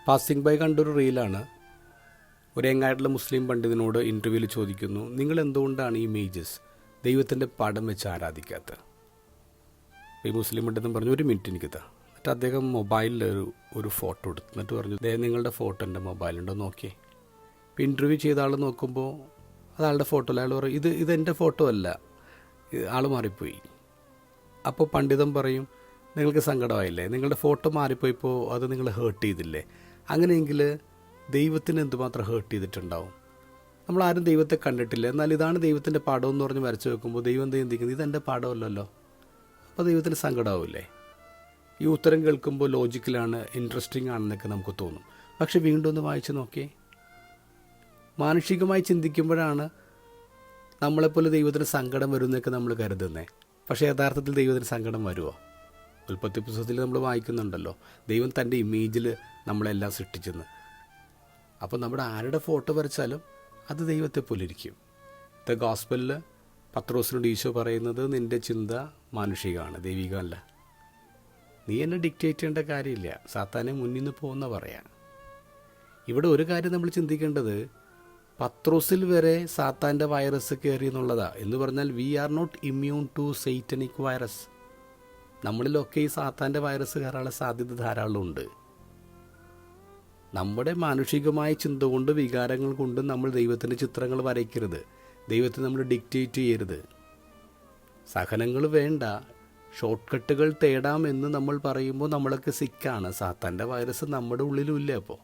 Passing by കണ്ടൊരു റീലാണ്. ഒരു യങ്ങായിട്ടുള്ള മുസ്ലിം പണ്ഡിതനോട് ഇൻ്റർവ്യൂവിൽ ചോദിക്കുന്നു, നിങ്ങൾ എന്തുകൊണ്ടാണ് ഈ ഇമേജസ് ദൈവത്തിൻ്റെ പടം വെച്ച് ആരാധിക്കാത്തത്? ഈ മുസ്ലിം പണ്ഡിതൻ പറഞ്ഞു, ഒരു മിനിറ്റ് എനിക്ക് താ. എന്നിട്ട് അദ്ദേഹം മൊബൈലിൽ ഒരു ഫോട്ടോ എടുത്തു. എന്നിട്ട് പറഞ്ഞു, നിങ്ങളുടെ ഫോട്ടോ എൻ്റെ മൊബൈലുണ്ടോ നോക്കിയേ. ഇപ്പോൾ ഇൻ്റർവ്യൂ ചെയ്ത ആൾ നോക്കുമ്പോൾ അത് ആളുടെ ഫോട്ടോ അല്ല. അയാൾ പറയും, ഇതെൻ്റെ ഫോട്ടോ അല്ല, ആൾ മാറിപ്പോയി. അപ്പോൾ പണ്ഡിതൻ പറയും, നിങ്ങൾക്ക് സങ്കടമായില്ലേ? നിങ്ങളുടെ ഫോട്ടോ മാറിപ്പോയപ്പോൾ അത് നിങ്ങൾ ഹേർട്ട് ചെയ്തില്ലേ? അങ്ങനെയെങ്കിൽ ദൈവത്തിന് എന്തുമാത്രം ഹേർട്ട് ചെയ്തിട്ടുണ്ടാവും? നമ്മളാരും ദൈവത്തെ കണ്ടിട്ടില്ല, എന്നാൽ ഇതാണ് ദൈവത്തിൻ്റെ പടം എന്ന് പറഞ്ഞ് വരച്ച് വെക്കുമ്പോൾ ദൈവം എന്ത് ചിന്തിക്കുന്നത്? ഇതെൻ്റെ പടമല്ലല്ലോ. അപ്പോൾ ദൈവത്തിന് സങ്കടമാവില്ലേ? ഈ ഉത്തരം കേൾക്കുമ്പോൾ ലോജിക്കലാണ്, ഇൻട്രസ്റ്റിംഗ് ആണെന്നൊക്കെ നമുക്ക് തോന്നും. പക്ഷെ വീണ്ടും ഒന്ന് വായിച്ച് നോക്കിയേ. മാനുഷികമായി ചിന്തിക്കുമ്പോഴാണ് നമ്മളെപ്പോലെ ദൈവത്തിന് സങ്കടം വരുന്നതൊക്കെ നമ്മൾ കരുതുന്നത്. പക്ഷേ യഥാർത്ഥത്തിൽ ദൈവത്തിന് സങ്കടം വരുമോ? ഉൽപ്പത്തി പുസ്തകത്തിൽ നമ്മൾ വായിക്കുന്നുണ്ടല്ലോ, ദൈവം തൻ്റെ ഇമേജിൽ നമ്മളെല്ലാം സൃഷ്ടിച്ചെന്ന്. അപ്പോൾ നമ്മുടെ ആരുടെ ഫോട്ടോ വരച്ചാലും അത് ദൈവത്തെ പോലെ ഇരിക്കും. ദ ഗോസ്പലിൽ പത്രോസിനോട് ഈശോ പറയുന്നത്, നിൻ്റെ ചിന്ത മാനുഷികമാണ്, ദൈവികമല്ല. നീ എന്നെ ഡിക്റ്റേറ്റ് ചെയ്യേണ്ട കാര്യമില്ല, സാത്താനെ മുന്നിൽ നിന്ന് പോകുന്ന പറയാം. ഇവിടെ ഒരു കാര്യം നമ്മൾ ചിന്തിക്കേണ്ടത്, പത്രോസിൽ വരെ സാത്താൻ്റെ വൈറസ് കയറി എന്നുള്ളതാണ്. എന്ന് പറഞ്ഞാൽ we are not immune to satanic virus. നമ്മളിലൊക്കെ ഈ സാത്താൻ്റെ വൈറസ് കയറാനുള്ള സാധ്യത ധാരാളം ഉണ്ട്. നമ്മുടെ മാനുഷികമായ ചിന്ത കൊണ്ട്, വികാരങ്ങൾ കൊണ്ട് നമ്മൾ ദൈവത്തിൻ്റെ ചിത്രങ്ങൾ വരയ്ക്കരുത്. ദൈവത്തെ നമ്മൾ ഡിക്റ്റേറ്റ് ചെയ്യരുത്. സഹനങ്ങൾ വേണ്ട, ഷോർട്ട് കട്ടുകൾ തേടാമെന്ന് നമ്മൾ പറയുമ്പോൾ നമ്മളൊക്കെ സിക്കാണ്. സാത്താൻ്റെ വൈറസ് നമ്മുടെ ഉള്ളിലും ഇല്ലേ? അപ്പോൾ